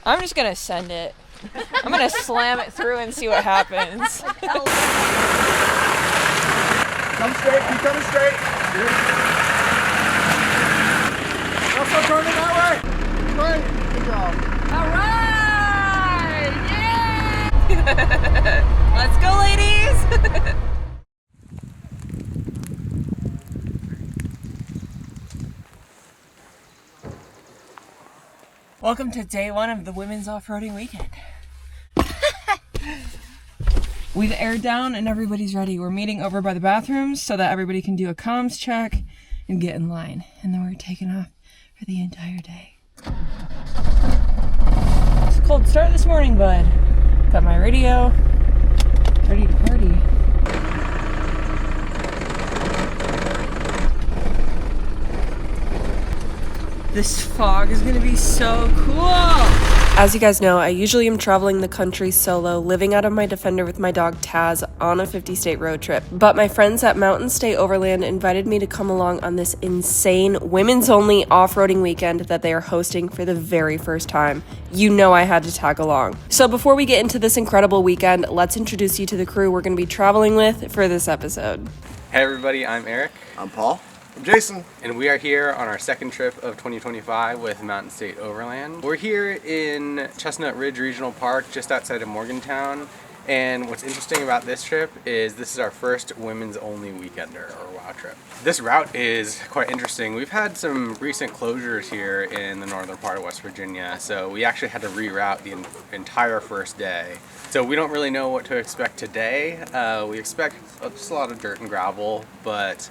I'm just gonna send it. I'm gonna slam it through and see what happens. Come straight, keep coming straight. Also turning that way. Right, good job. All right, yeah! Let's go, ladies. Welcome to day one of the women's off-roading weekend. We've aired down and everybody's ready. We're meeting over by the bathrooms so that everybody can do a comms check and get in line. And then we're taking off for the entire day. It's a cold start this morning, bud. Got my radio, ready to party. This fog is gonna be so cool. As you guys know, I usually am traveling the country solo, living out of my Defender with my dog Taz on a 50-state road trip. But my friends at Mountain State Overland invited me to come along on this insane women's-only off-roading weekend that they are hosting for the very first time. You know I had to tag along. So before we get into this incredible weekend, let's introduce you to the crew we're going to be traveling with for this episode. Hey everybody, I'm Eric. I'm Paul. I'm Jason. And we are here on our second trip of 2025 with Mountain State Overland. We're here in Chestnut Ridge Regional Park, just outside of Morgantown. And what's interesting about this trip is this is our first women's only weekender or WOW trip. This route is quite interesting. We've had some recent closures here in the northern part of West Virginia, so we actually had to reroute the entire first day. So we don't really know what to expect today. We expect just a lot of dirt and gravel, but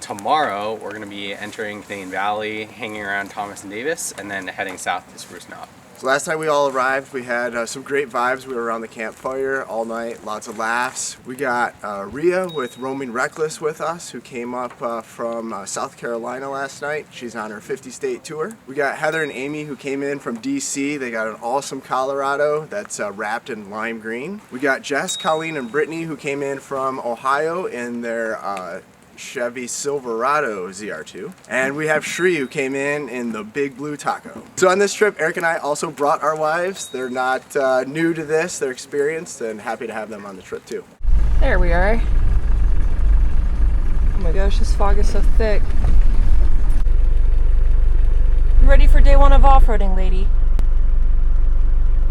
tomorrow we're going to be entering Canadian Valley, hanging around Thomas and Davis, and then heading south to Spruce Knob. So last time we all arrived, we had some great vibes. We were around the campfire all night, lots of laughs. We got Rhea with Roaming Reckless with us, who came up from South Carolina last night. She's on her 50-state tour. We got Heather and Amy, who came in from DC. They got an awesome Colorado that's wrapped in lime green. We got Jess, Colleen, and Brittany, who came in from Ohio in their Chevy Silverado ZR2. And we have Shri, who came in the big blue Taco. So on this trip, Eric and I also brought our wives. They're not new to this, they're experienced, and happy to have them on the trip too. There we are. Oh my gosh, this fog is so thick. You ready for day one of off-roading, lady?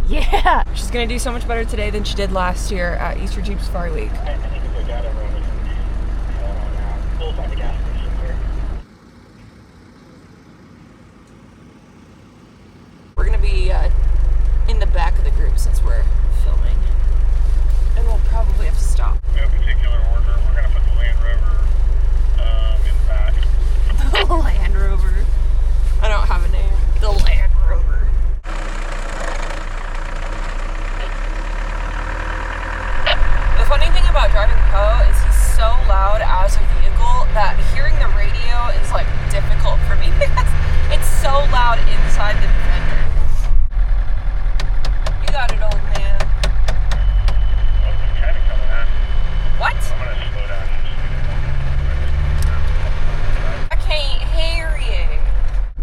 Yeah! She's gonna do so much better today than she did last year at Easter Jeep Safari Week. Find the gas station here. We're gonna be in the back of the group since we're filming, and we'll probably have to stop. No particular order. We're gonna put the Land Rover in the back. The Land Rover. I don't have a name. The Land Rover. The funny thing about driving Poe is he's so loud as a vehicle that hearing the radio is like difficult for me because it's so loud inside the Defender. You got it, old man. Oh, I'm kind of coming at. What? I'm gonna slow down. I can't hear you.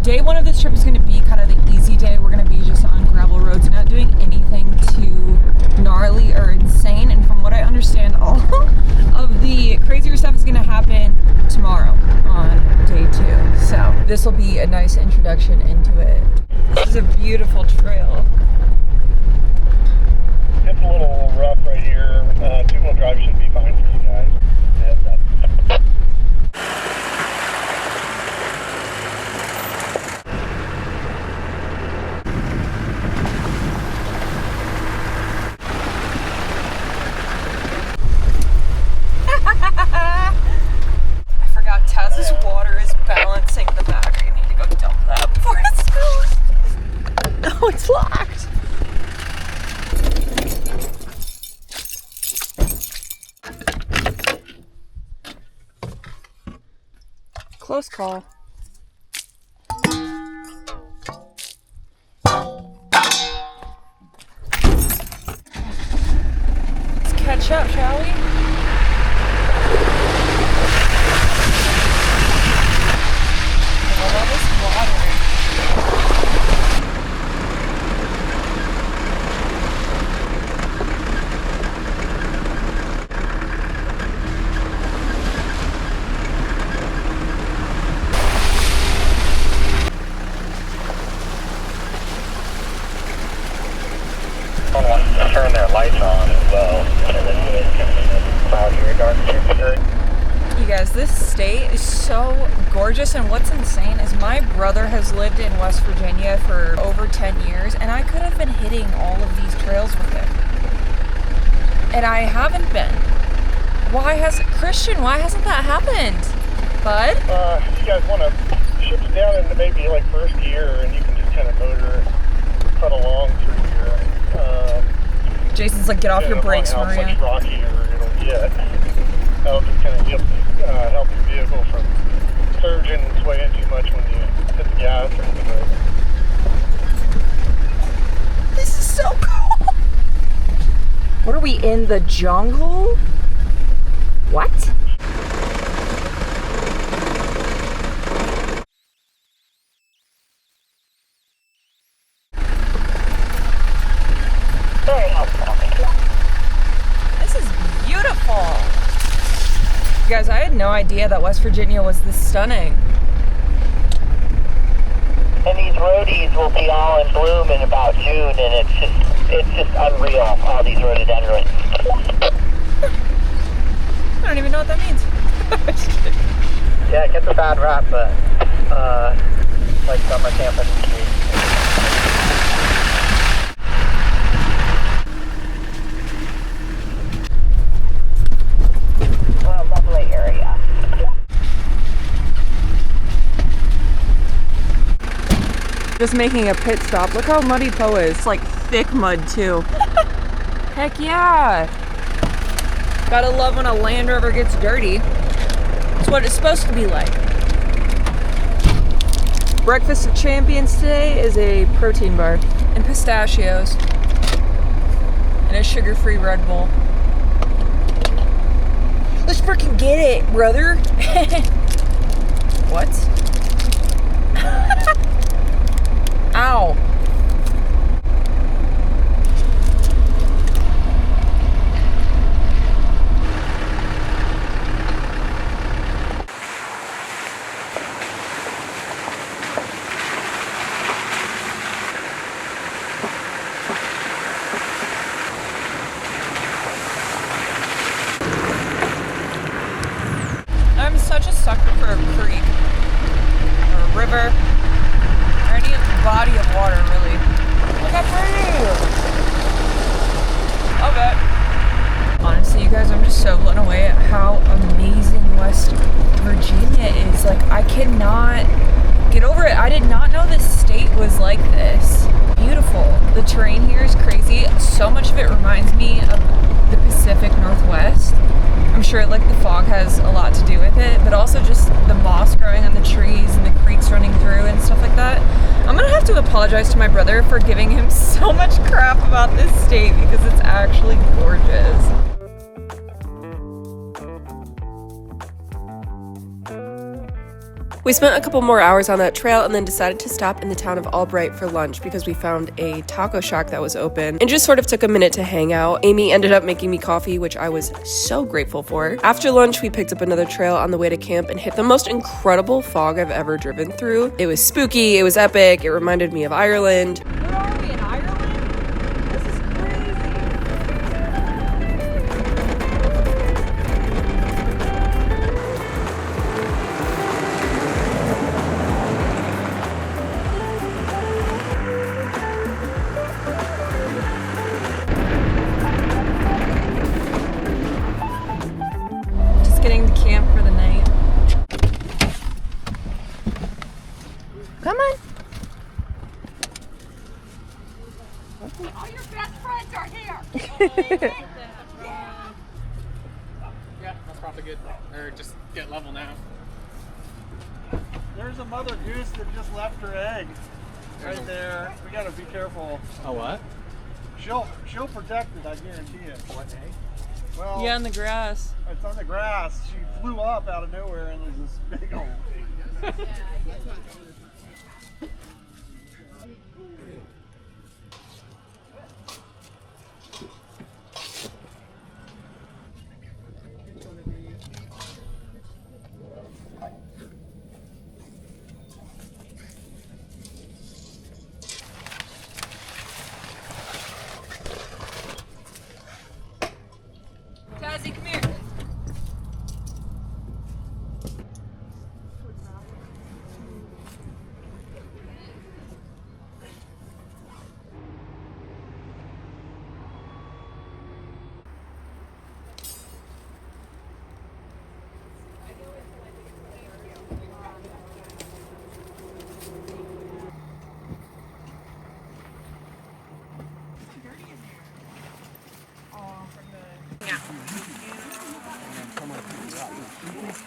Day one of this trip is going to be kind of the easy day. We're going to be just on gravel roads, not doing anything too gnarly or insane. And from what I understand, all of the crazier stuff is going to happen tomorrow on day two. So this will be a nice introduction into it. This is a beautiful trail. It's a little rough right here. Two-wheel drive should be fine for you guys. Heads up. I forgot Taz's water is balancing the battery. I need to go dump that before it spills. Oh, it's locked. Close call. Let's catch up, shall we? lights on as well. And then it's kind of cloudy or dark temperature. You guys, this state is so gorgeous, and what's insane is my brother has lived in West Virginia for over 10 years, and I could have been hitting all of these trails with him. And I haven't been. Why hasn't that happened? Bud? You guys want to shift it down into maybe like first gear, and you can just kind of motor cut along through here. Jason's like, get off your brakes, how Maria. much rockier it'll get. That'll just kind of help your vehicle from surging and swaying too much when you hit the gas or the brake. This is so cool. What are we in the jungle? What? Very helpful. This is beautiful. You guys, I had no idea that West Virginia was this stunning. And these roadies will be all in bloom in about June, and it's just unreal, all these rhododendrons. I don't even know what that means. Yeah, it gets a bad rap, but like summer camping. What a lovely area. Just making a pit stop. Look how muddy Poa is. It's like thick mud too. Heck yeah. Gotta love when a Land Rover gets dirty. It's what it's supposed to be like. Breakfast of champions today is a protein bar and pistachios and a sugar-free Red Bull. Let's freaking get it, brother. What? Ow. I'm such a sucker for a creek or a river. Or any body of water, really. Look how pretty! Love it. Honestly, you guys, I'm just so blown away at how amazing West Virginia is. Like, I cannot get over it. I did not know this state was like this. Beautiful. The terrain here is crazy. So much of it reminds me of the Pacific Northwest. I'm sure like the fog has a lot to do with it, but also just the moss growing on the trees and the creeks running through and stuff like that. I'm gonna have to apologize to my brother for giving him so much crap about this state because it's actually gorgeous. We spent a couple more hours on that trail and then decided to stop in the town of Albright for lunch because we found a taco shack that was open and just sort of took a minute to hang out. Amy ended up making me coffee, which I was so grateful for. After lunch, we picked up another trail on the way to camp and hit the most incredible fog I've ever driven through. It was spooky, it was epic, it reminded me of Ireland. Where are we, in Ireland? This is crazy. Just getting to camp for the night. Come on. All your best friends are here. Yeah, that's probably good. Or just get level now. There's a mother goose that just left her egg right there. We gotta be careful. A what? She'll protect it, I guarantee it. What egg? Well, Yeah, in the grass. it's on the grass. She flew up out of nowhere and there's this big old.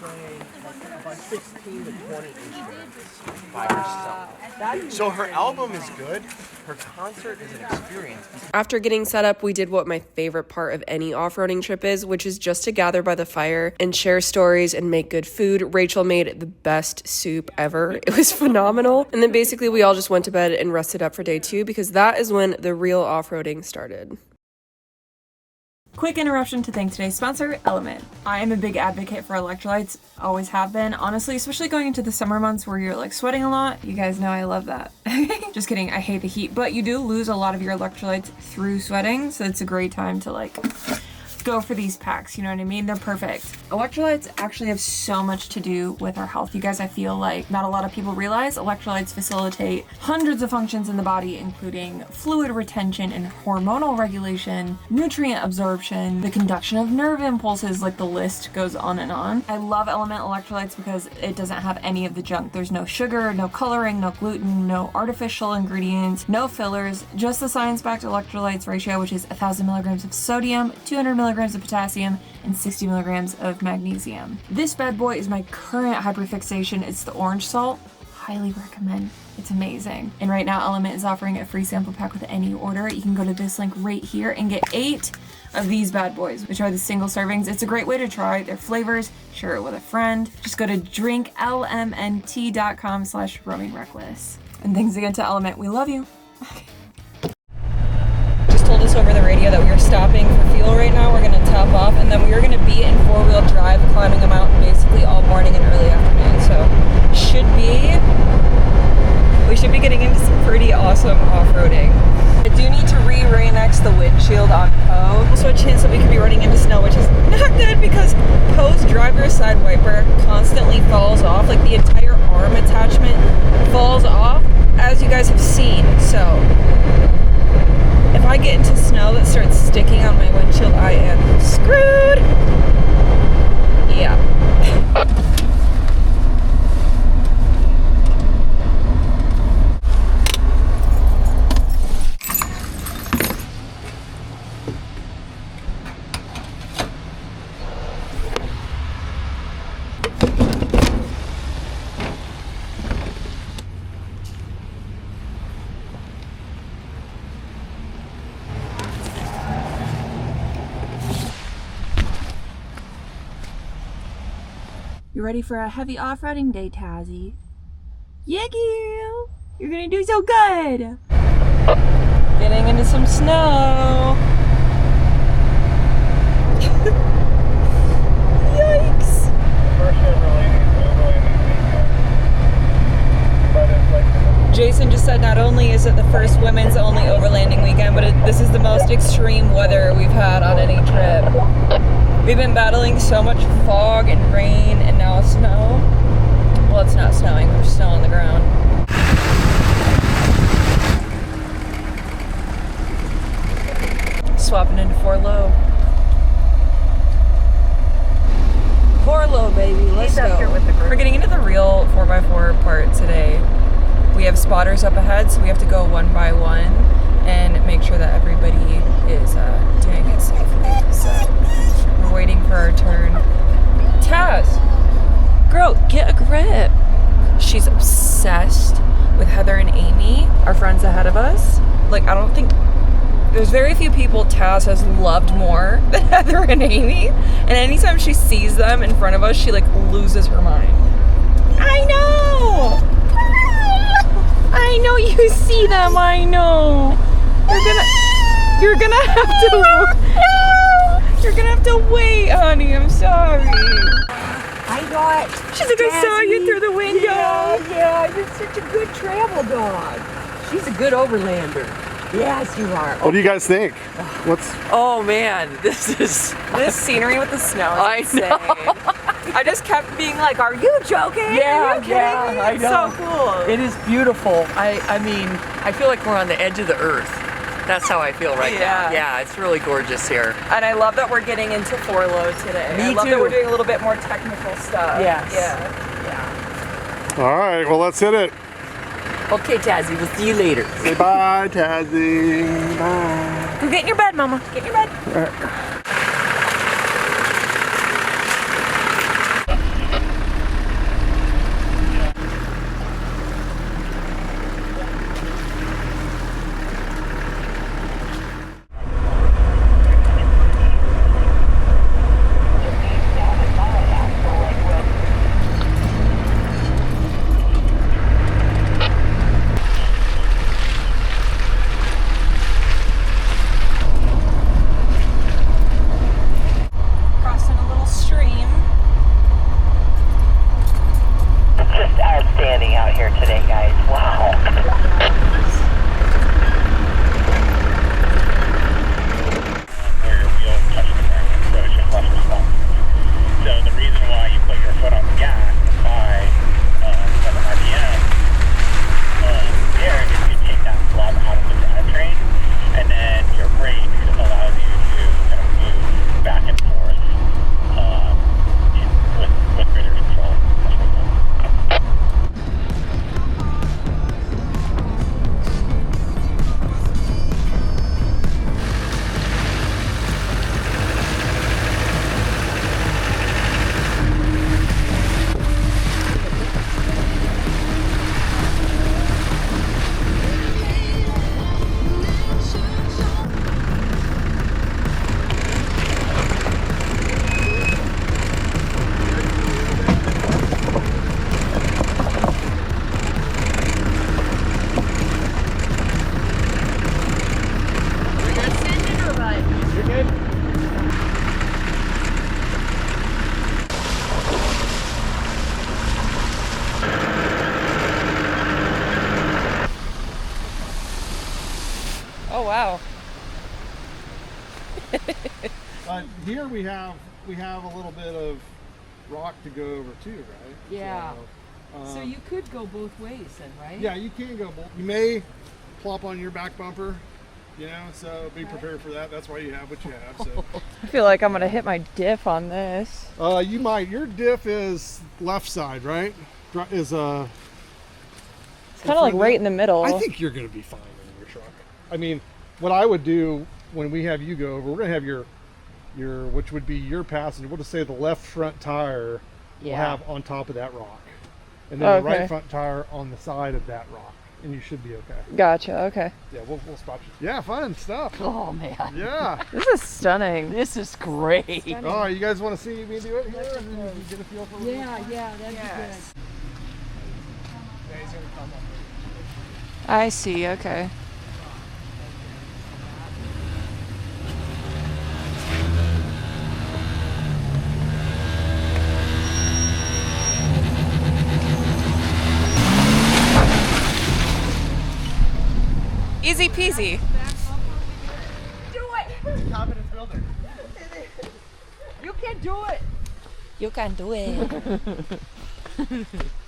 weigh about 16 to 20 instruments by herself. So her album is good. Her concert is an experience. After getting set up, we did what my favorite part of any off-roading trip is, which is just to gather by the fire and share stories and make good food. Rachel made the best soup ever. It was phenomenal. And then basically we all just went to bed and rested up for day 2 because that is when the real off-roading started. Quick interruption to thank today's sponsor, Element. I am a big advocate for electrolytes, always have been. Honestly, especially going into the summer months where you're like sweating a lot. You guys know I love that. Just kidding, I hate the heat, but you do lose a lot of your electrolytes through sweating, so it's a great time to like go for these packs, you know what I mean? They're perfect. Electrolytes actually have so much to do with our health. You guys, I feel like not a lot of people realize electrolytes facilitate hundreds of functions in the body, including fluid retention and hormonal regulation, nutrient absorption, the conduction of nerve impulses, like the list goes on and on. I love Element electrolytes because it doesn't have any of the junk. There's no sugar, no coloring, no gluten, no artificial ingredients, no fillers, just the science-backed electrolytes ratio, which is 1,000 milligrams of sodium, 200 milligrams of potassium, and 60 milligrams of magnesium. This bad boy is my current hyperfixation. It's the orange salt. Highly recommend. It's amazing. And right now Element is offering a free sample pack with any order. You can go to this link right here and get 8 of these bad boys, which are the single servings. It's a great way to try their flavors. Share it with a friend. Just go to drinklmnt.com/roamingreckless. And thanks again to Element. We love you. Told us over the radio that we are stopping for fuel right now. We're gonna top off and then we are gonna be in 4-wheel drive climbing a mountain basically all morning and early afternoon. So we should be getting into some pretty awesome off-roading. I do need to re-rain-X the windshield on Poe. Also a chance that we could be running into snow, which is not good because Poe's driver's side wiper constantly falls off. Like the entire arm attachment falls off, as you guys have seen. So if I get into snow that starts sticking on my windshield, I am screwed. Yeah. You ready for a heavy off-roading day, Tazzy? Yeah, girl! You're gonna do so good! Getting into some snow! Yikes! Jason just said not only is it the first women's only overlanding weekend, but this is the most extreme weather we've had on any trip. We've been battling so much fog and rain and now snow. Well, it's not snowing, there's snow on the ground. Swapping into 4-low. 4-low, baby, let's go. We're getting into the real 4x4 part today. We have spotters up ahead, so we have to go one by one and make sure that everybody is doing it safely. So we're waiting for our turn. Taz, girl, get a grip. She's obsessed with Heather and Amy, our friends ahead of us. Like, I don't think there's very few people Taz has loved more than Heather and Amy. And anytime she sees them in front of us, she like loses her mind. I know! I know you see them, I know. You're gonna have to wait, honey, I'm sorry. She's like, I saw you through the window. Yeah, you're such a good travel dog. She's a good overlander. Yes, you are. What do you guys think? Oh man, this scenery with the snow is I insane. know. I just kept being like, are you joking? Yeah, are you kidding me? I It's know. so cool. It is beautiful. I mean, I feel like we're on the edge of the earth. That's how I feel right now. Yeah, it's really gorgeous here. And I love that we're getting into 4-low today. Me I love too. that we're doing a little bit more technical stuff. Yes. Yeah. All right, well, let's hit it. Okay, Tazzy, we'll see you later. Say bye, Tazzy. Bye. Go get in your bed, Mama. Get in your bed. Here we have a little bit of rock to go over too, right? Yeah. So you could go both ways then, right? yeah, you can go both. You may plop on your back bumper, so be prepared for that. That's why you have what you have. So I feel like I'm gonna hit my diff on this. you might. Your diff is left side, right? Is It's kind of like right in the middle. I think you're gonna be fine in your truck. I mean, what I would do when we have you go over, we're gonna have your which would be your passenger. We'll just say the left front tire will have on top of that rock, and then the right front tire on the side of that rock, and you should be okay. Gotcha. Okay. Yeah, we'll spot you. Yeah, fun stuff. Oh man. Yeah. This is stunning. This is great. Oh, you guys want to see me do it here? And then you can get a feel for it? Yeah, that'd be good. I see. Okay. Easy peasy. Do it. Confidence builder. You can do it. You can do it.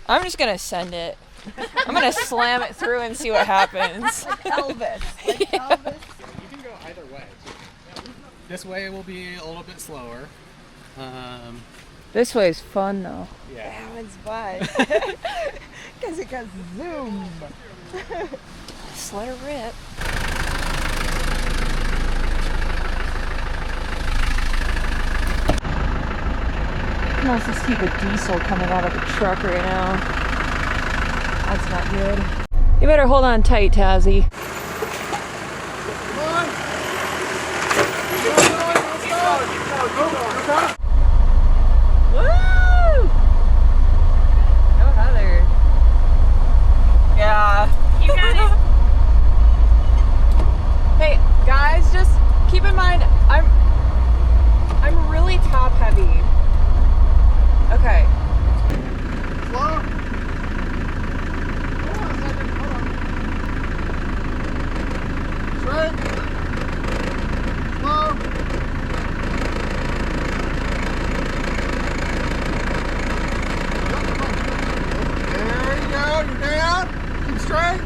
I'm just gonna send it. I'm gonna slam it through and see what happens. Elvis. You can go either way. This way will be a little bit slower. This way is fun though. Yeah. It's fun. Because it goes zoom. Just let her rip. I can also see the diesel coming out of the truck right now. That's not good. You better hold on tight, Tazzy. Woo! Go Heather. Yeah. You got it. Hey guys, just keep in mind I'm really top heavy. Okay. Slow. Hold on a second. Hold on. Straight. Slow. There you go. You're down. Keep straight.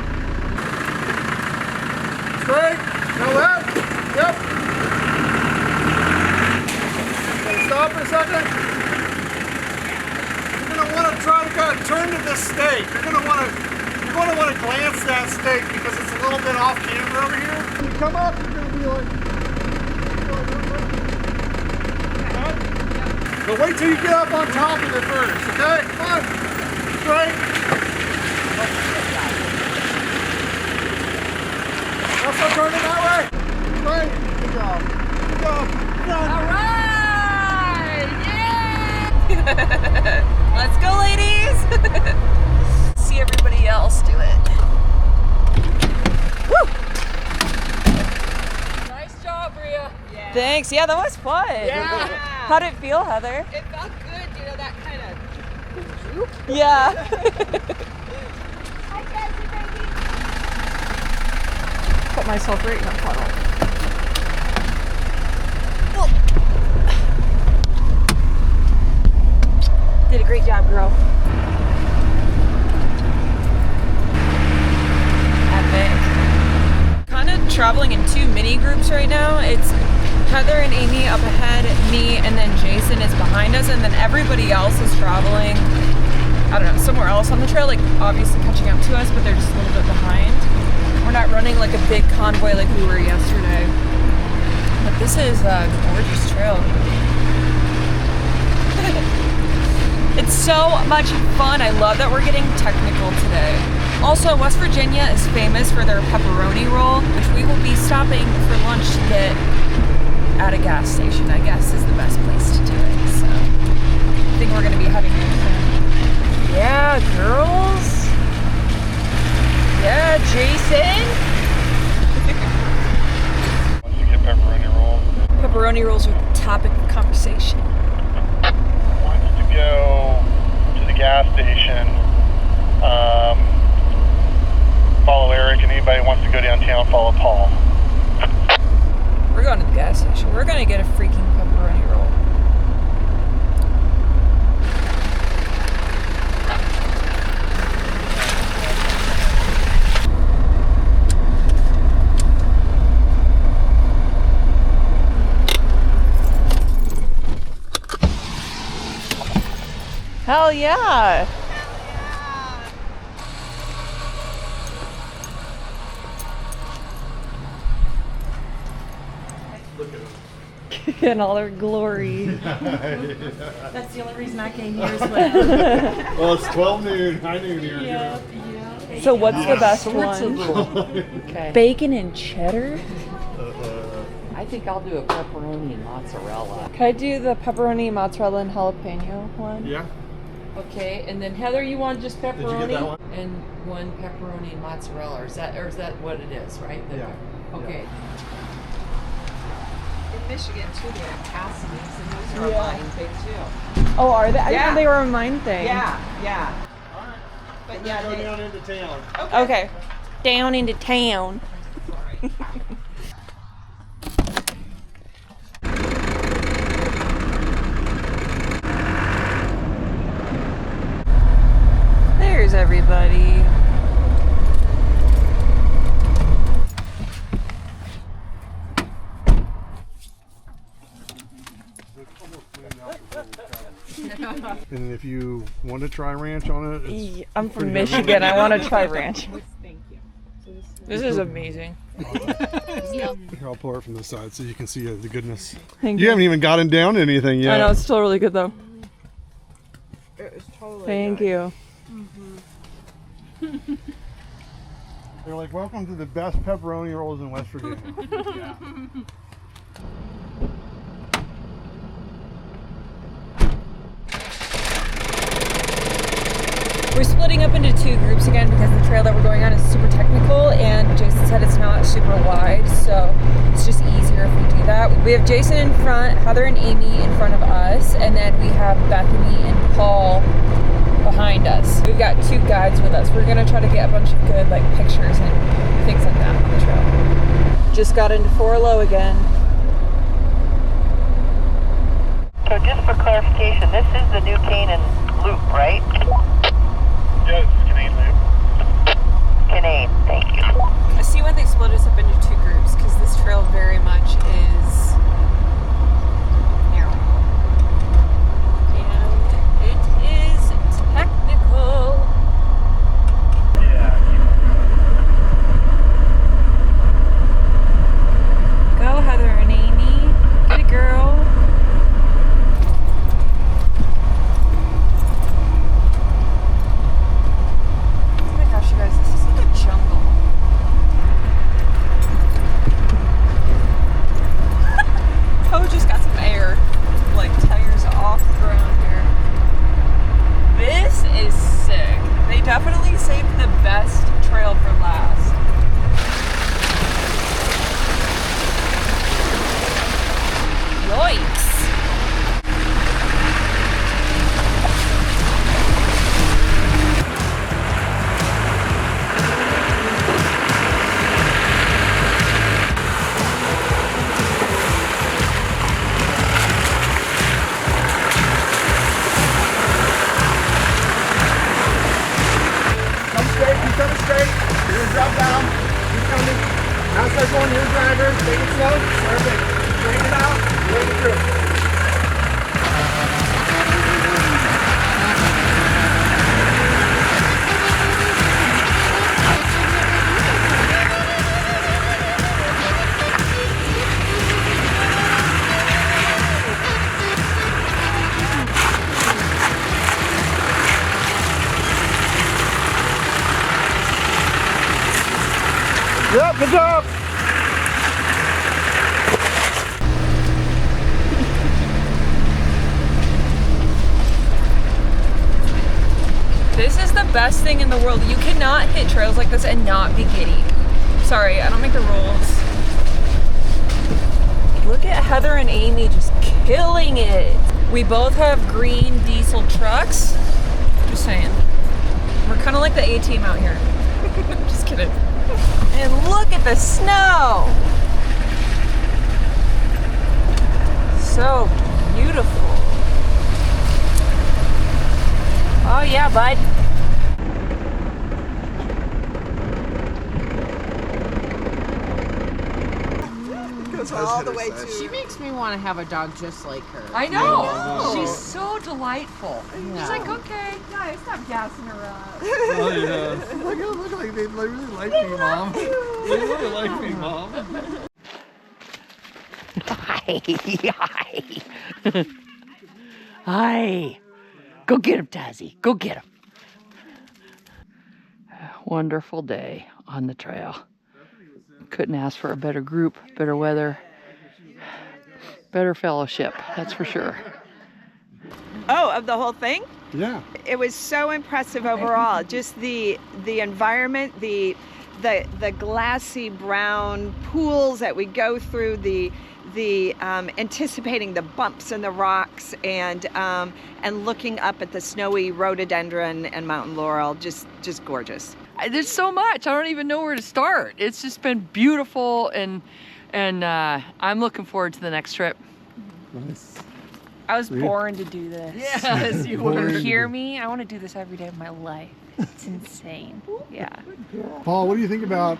Straight. Now left. Yep. Okay, stop for a second. You're going to want to try to kind of turn to this stake. You're going to want to glance that stake because it's a little bit off camber over here. When you come up, you're going to be like, okay? But wait till you get up on top of it first, okay? Come on. Straight. Also turn it that way. Straight. Good job. Good job. Good job. All right! Yeah! Let's go, ladies! See everybody else do it. Woo! Nice job, Bria. Yeah. Thanks. Yeah, that was fun. Yeah. How'd it feel, Heather? It felt good, that kind of droop. Yeah. Hi, Jazzy, baby. Put myself right in a puddle. Did a great job, girl. Epic. Kind of traveling in two mini groups right now. It's Heather and Amy up ahead, me, and then Jason is behind us, and then everybody else is traveling, I don't know, somewhere else on the trail, like obviously catching up to us, but they're just a little bit behind. We're not running like a big convoy like we were yesterday. But this is a gorgeous trail. It's so much fun. I love that we're getting technical today. Also, West Virginia is famous for their pepperoni roll, which we will be stopping for lunch to get at a gas station, I guess is the best place to do it. So I think we're gonna be heading there soon. Yeah, girls. Yeah, Jason. Once you get pepperoni rolls. Pepperoni rolls are the topic of conversation. Wants to go to the gas station. Follow Eric, and anybody wants to go downtown, follow Paul. We're going to the gas station. We're gonna get a freaking pepperoni roll. Hell yeah! In all their glory. That's the only reason I came here as well. Well, it's 12 noon, high noon here. Yeah. So what's the best What's a one? little? Okay. Bacon and cheddar? I think I'll do a pepperoni and mozzarella. Can I do the pepperoni, mozzarella, and jalapeno one? Yeah. Okay, and then Heather, you want just pepperoni? Did you get that one? And one pepperoni and mozzarella, or is that what it is, right? Yeah. Okay. In Michigan too, they have Cassidy's, and those are a mine thing too. Oh, are they? I Yeah. thought they were a mine thing. Yeah. All right. But We're yeah, gonna go they, down into town. Okay. Down into town. There's everybody. And if you want to try ranch on it, it's I'm from pretty heavy. Michigan. I want to try ranch. thank you. This is amazing. Here, I'll pour it from this side so you can see the goodness. Thank You haven't even gotten down to anything yet. I know, it's still really good though. It was totally Thank good. you. They're like, welcome to the best pepperoni rolls in West Virginia. We're splitting up into two groups again because the trail that we're going on is super technical and Jason said it's not super wide, so it's just easier if we do that. We have Jason in front, Heather and Amy in front of us, and then we have Bethany and Paul behind us. We've got two guides with us. We're gonna try to get a bunch of good like pictures and things like that on the trail. Just got into 4 Low again. So just for clarification, this is the New Canaan loop, right? Yeah, this is Canaan Loop. Canaan, thank you. I see why they split us up into two groups because this trail very much is narrow. And it is technical. Go Heather and Amy. Get it, girl. Oh my gosh, you guys, this is like a jungle. Poe just got some air, like tires off the ground here. This is sick. They definitely saved the best trail for last. Yikes. Come straight, keep coming straight. You're gonna drop down. Keep coming. Now start going to your driver. Take it slow. Perfect. Straighten it out. Bring it through. Yep, good job. This is the best thing in the world. You cannot hit trails like this and not be giddy. Sorry, I don't make the rules. Look at Heather and Amy just killing it. We both have green diesel trucks. Just saying. We're kind of like the A-team out here. Just kidding. And look at the snow. so beautiful. Oh yeah, bud. All the way to. She makes me want to have a dog just like her. I know. She's so delightful. She's like, okay. Guys, stop gassing her up. Oh yeah. Look like they really like me, Mom. They really like me, Mom. Hi. Hi. Hi. Go get him, Tazzy. Go get him. Wonderful day on the trail. Couldn't ask for a better group, better weather, better fellowship, that's for sure. Oh, of the whole thing? Yeah. It was so impressive overall. Just the environment, the glassy brown pools that we go through, the anticipating the bumps in the rocks, and looking up at the snowy rhododendron and mountain laurel, just gorgeous. There's so much. I don't even know where to start. It's just been beautiful, and I'm looking forward to the next trip. Nice. I was born to do this. Yes, you were. You hear me? I want to do this every day of my life. It's insane. Yeah. Paul, what do you think about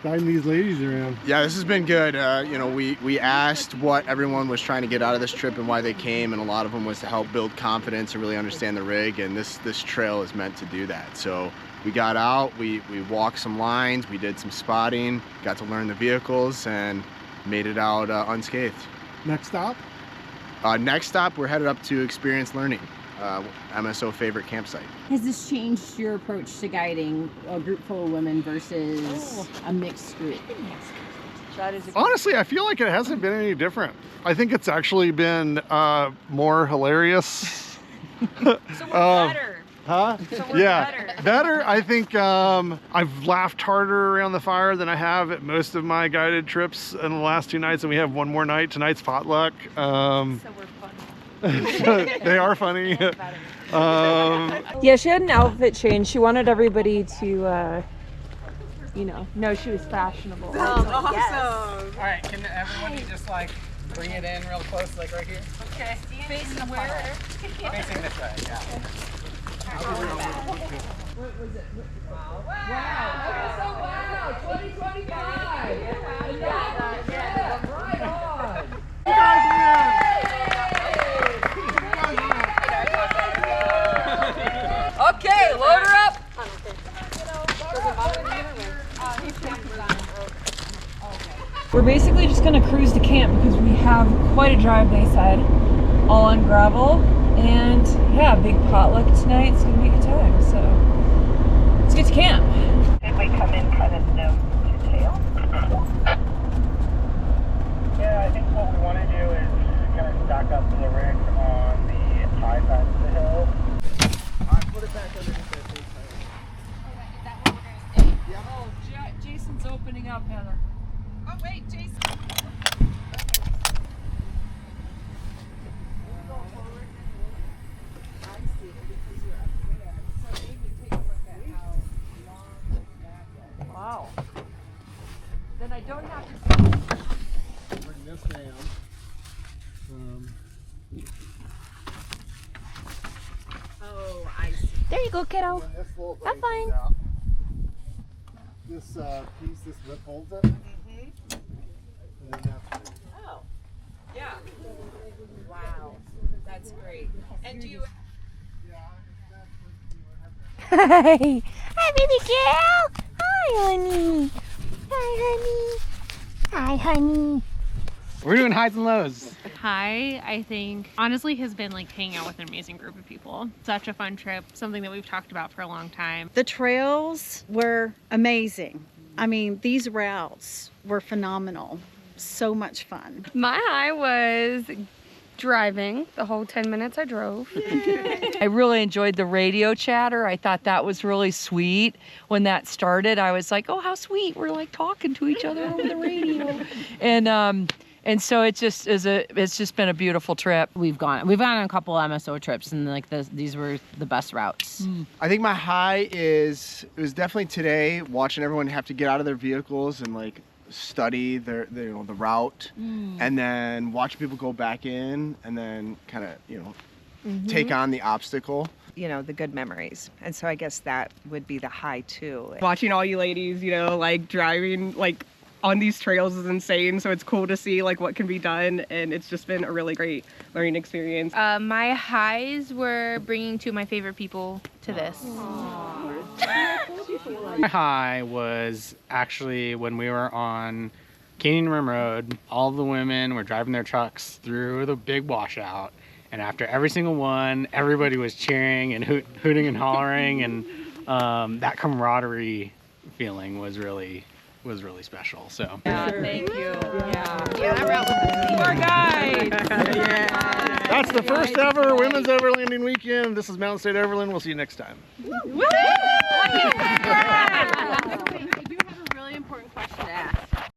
guiding these ladies around? Yeah, this has been good. You know, we asked what everyone was trying to get out of this trip and why they came, and a lot of them was to help build confidence and really understand the rig, and this trail is meant to do that. So we got out, we walked some lines, we did some spotting, got to learn the vehicles, and made it out unscathed. Next stop? Next stop, we're headed up to Experience Learning, MSO favorite campsite. Has this changed your approach to guiding a group full of women versus a mixed group? That is Honestly, I feel like it hasn't been any different. I think it's actually been more hilarious. So we're better. Huh? So we're Yeah, better. I think I've laughed harder around the fire than I have at most of my guided trips in the last 2 nights, and we have one more night. Tonight's potluck. So we're funny. They are funny. Yeah, she had an outfit change. She wanted everybody to, know she was fashionable. Awesome. Yes. All right, can everybody just like bring it in real close, like right here? Okay. Facing where? Facing this way, yeah. Wow, 2025. Right on. Okay, load her up. We're basically just gonna cruise to camp because we have quite a drive, they said, all on gravel. And yeah, big potluck tonight. It's gonna be a good time. So let's get to camp. Did we come in kind of no detail? Yeah, I think what we want to do is kind of stack up the rig on the high side of the hill. Alright, put it back underneath that big tire. Is that where we're gonna stay? Yeah. Oh, Jason's opening up, Heather. Oh wait, Jason. Wow. Then I don't have to. Bring this down. Oh, I see. There you go, kiddo. When this little Have thing fun. comes out, this piece, this lip holds it. And then that's it. Oh. Yeah. Wow. That's great. And do you? Hi. Hi, baby girl. Hi, honey. Hi, honey. Hi, honey. We're doing highs and lows. High, I think, honestly has been like hanging out with an amazing group of people. Such a fun trip, something that we've talked about for a long time. The trails were amazing. I mean, these routes were phenomenal. So much fun. My high was driving the whole 10 minutes I drove. I really enjoyed the radio chatter. I thought that was really sweet. When that started, I was like, oh, how sweet. We're like talking to each other over the radio. And so it's just been a beautiful trip. We've gone on a couple MSO trips, and like these were the best routes. I think my high it was definitely today, watching everyone have to get out of their vehicles and like study the route, and then watch people go back in, and then kind of take on the obstacle. You know, the good memories. And so I guess that would be the high too. Watching all you ladies, you know, like driving like on these trails is insane. So it's cool to see like what can be done, and it's just been a really great learning experience. My highs were bringing two of my favorite people to this. My high was actually when we were on Canyon Rim Road. All the women were driving their trucks through the big washout, and after every single one, everybody was cheering and hooting and hollering, and that camaraderie feeling was really special. So Thank you. Yeah, that route was Poor guy. That's the first ever Women's Overlanding Weekend. This is Mountain State Overland. We'll see you next time. Woo!